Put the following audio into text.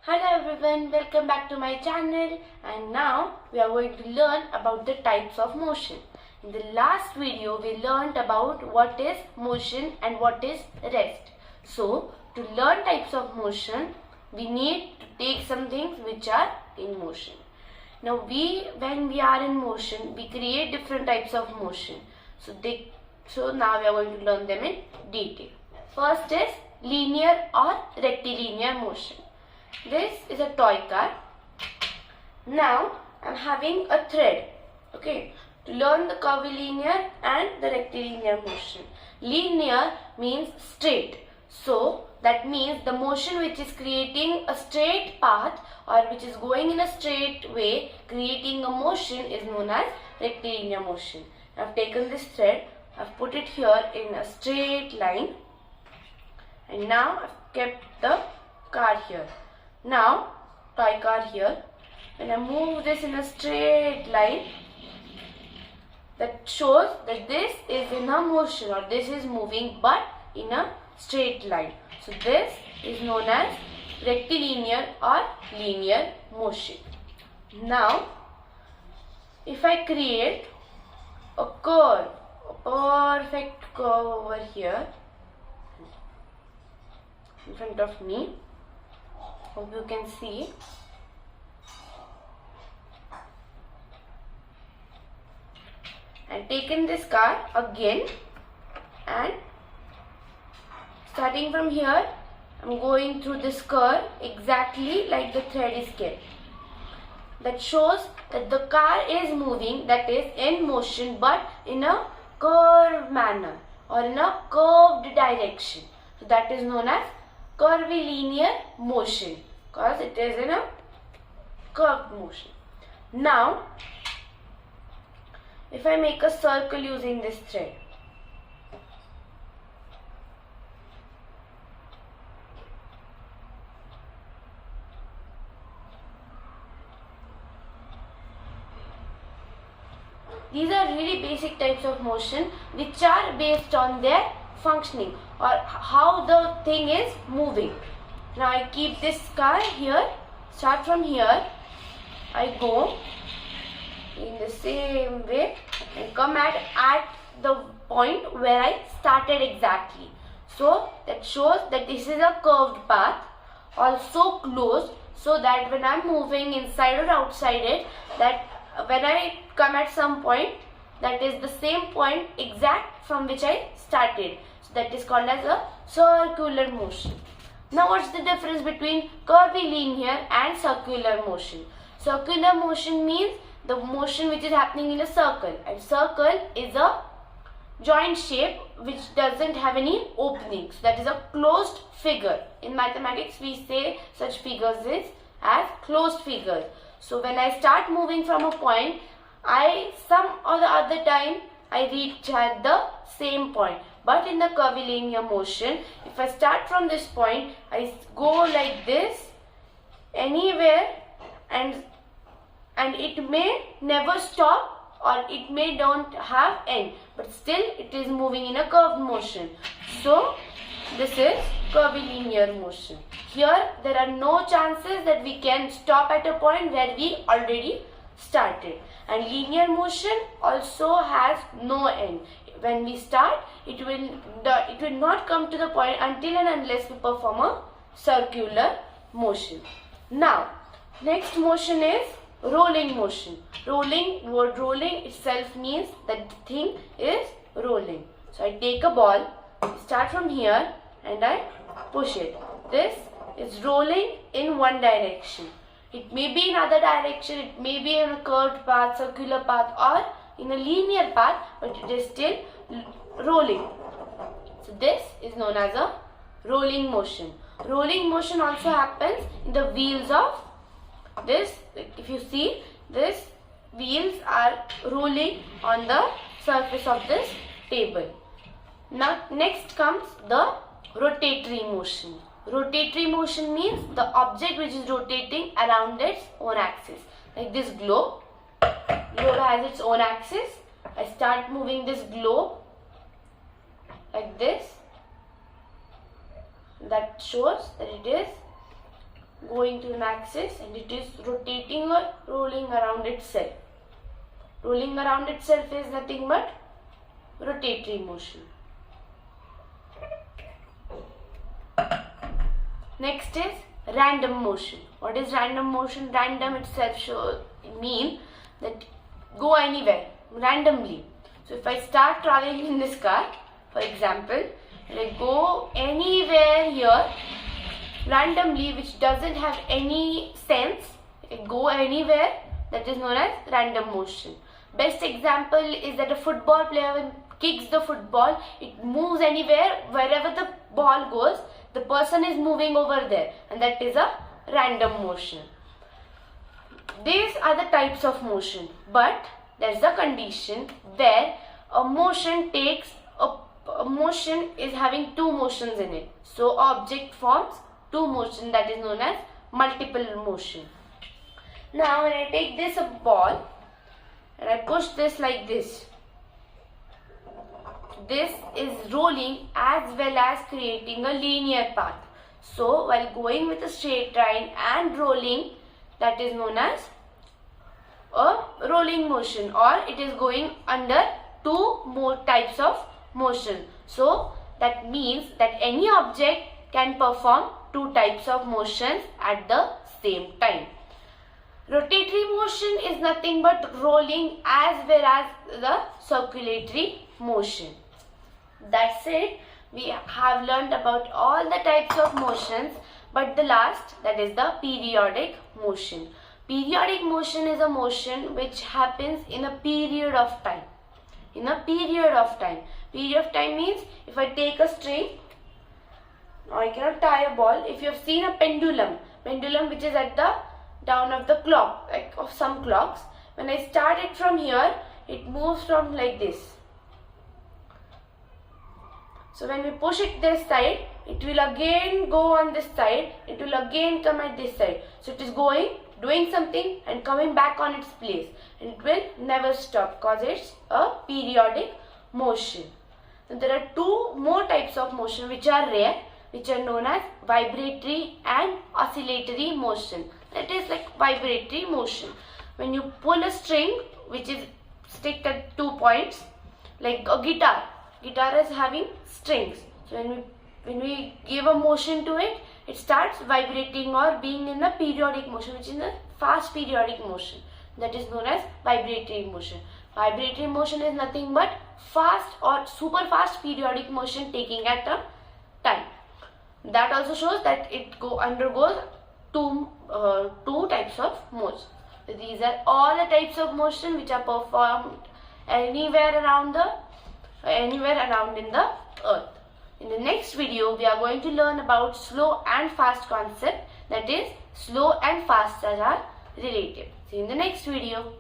Hello everyone, welcome back to my channel, and now we are going to learn about the types of motion. In the last video we learned about what is motion and what is rest. So to learn types of motion we need to take some things which are in motion. Now when we are in motion we create different types of motion. So now we are going to learn them in detail. First is linear or rectilinear motion. This is a toy car. Now I am having a thread. Okay, to learn the curvilinear and the rectilinear motion. Linear means straight. So that means the motion which is creating a straight path or which is going in a straight way, creating a motion, is known as rectilinear motion. I have taken this thread, I have put it here in a straight line, and now I have kept the car here. Now, toy car here, when I move this in a straight line, that shows that this is in a motion or this is moving but in a straight line. So this is known as rectilinear or linear motion. Now, if I create a curve, a perfect curve over here in front of me, hope you can see. And taken this car again, and starting from here I am going through this curve exactly like the thread is kept. That shows that the car is moving, that is in motion, but in a curved manner or in a curved direction. So that is known as curvilinear motion because it is in a curved motion. Now, if I make a circle using this thread, these are really basic types of motion which are based on their functioning or how the thing is moving. Now I keep this car here, start from here, I go in the same way and come at the point where I started exactly. So that shows that this is a curved path, also closed, so that when I am moving inside or outside it, that when I come at some point, that is the same point exact from which I started. So that is called as a circular motion. Now what's the difference between curvilinear and circular motion? Circular motion means the motion which is happening in a circle, and circle is a joint shape which doesn't have any opening. So that is a closed figure. In mathematics we say such figures as closed figures. So when I start moving from a point, some or the other time I reach at the same point. But in the curvilinear motion, if I start from this point, I go like this anywhere, and it may never stop or it may don't have end, but still it is moving in a curved motion. So this is curvilinear motion. Here there are no chances that we can stop at a point where we already started. And linear motion also has no end. When we start, it will not come to the point until and unless we perform a circular motion. Now, next motion is rolling motion. Word rolling itself means that the thing is rolling. So I take a ball, start from here, and I push it. This is rolling in one direction. It may be in other direction, it may be in a curved path, circular path, or in a linear path, but it is still rolling. So this is known as a rolling motion. Rolling motion also happens in the wheels of this. If you see, these wheels are rolling on the surface of this table. Now next comes the rotatory motion. Rotatory motion means the object which is rotating around its own axis. Like this globe. Globe has its own axis. I start moving this globe like this. That shows that it is going to an axis and it is rotating or rolling around itself. Rolling around itself is nothing but rotatory motion. Next is random motion. What is random motion? Random itself mean that go anywhere randomly. So if I start traveling in this car, for example, and I go anywhere here randomly which doesn't have any sense, I go anywhere, that is known as random motion. Best example is that a football player when kicks the football, it moves anywhere, wherever the ball goes, the person is moving over there, and that is a random motion. These are the types of motion, but there is a condition where a motion is having two motions in it. So object forms two motion, that is known as multiple motion. Now when I take this ball and I push this like this, this is rolling as well as creating a linear path. So while going with a straight line and rolling, that is known as a rolling motion, or it is going under two more types of motion. So that means that any object can perform two types of motions at the same time. Rotatory motion is nothing but rolling as well as the circulatory motion. That's it. We have learned about all the types of motions, but the last, that is the periodic motion. Periodic motion is a motion which happens in a period of time. In a period of time. Period of time means if I take a string, now I cannot tie a ball. If you have seen a pendulum which is at the down of the clock, like of some clocks, when I start it from here, it moves from like this. So when we push it this side, it will again go on this side, it will again come at this side. So it is going, doing something and coming back on its place, and it will never stop because it's a periodic motion. And there are two more types of motion which are rare, which are known as vibratory and oscillatory motion. That is like vibratory motion. When you pull a string which is stick at 2 points, like a guitar is having strings. So when we give a motion to it, it starts vibrating or being in a periodic motion, which is a fast periodic motion. That is known as vibratory motion. Vibratory motion is nothing but fast or super fast periodic motion taking at a time. That also shows that it undergoes two types of motion. These are all the types of motion which are performed anywhere around in the earth. In the next video, we are going to learn about slow and fast concept, that is slow and fast are relative. See you in the next video.